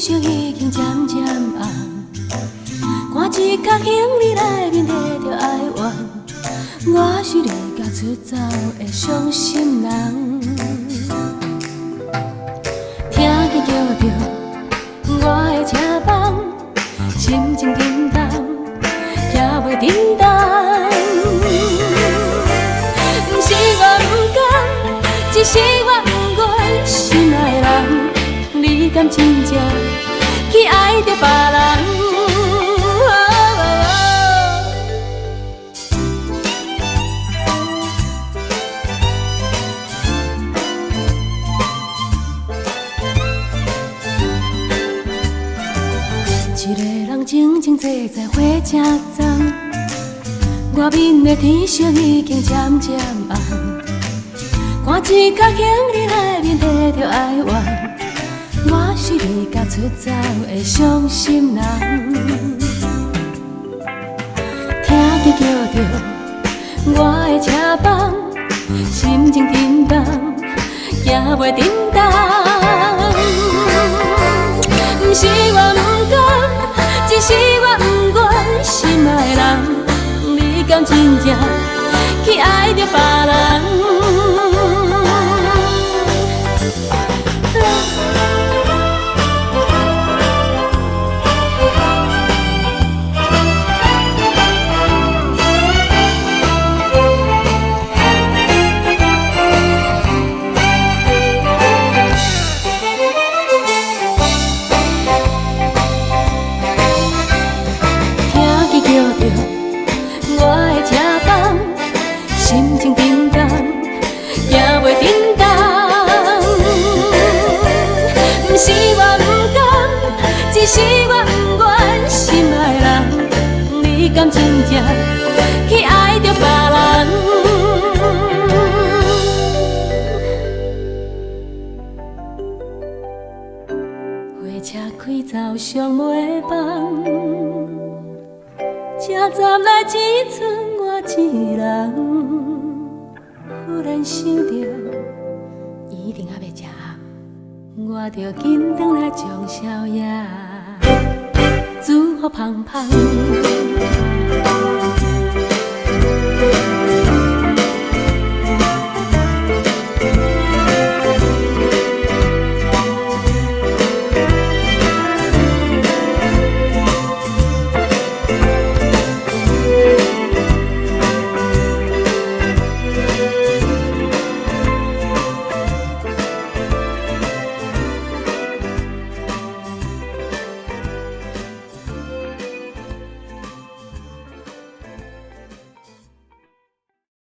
色已经渐渐红，看一角行李内面摕着哀怨，我是离家出走的伤心人。听见叫着我的车房，心情沉重，也袂沉重。不是我不甘，只是我不愿心爱的人。你敢真正去爱着别人？一个人静静坐在火车站，外面的天色已经渐渐红，看一角行李内面摕着哀怨。我是离家出走的伤心人，听见叫着我的车房，心情沉重，也袂沉重。不是我不甘，只是我不愿心爱的人。你敢真正去爱着别人？心情沉重，也袂沉重。不是我不甘，只是我不愿心爱的人。你敢真正去爱着别人？火车开走上尾班，车站内只剩我一人。忽然想着，伊一定还袂食暗，我着紧转来将宵夜煮好芳芳。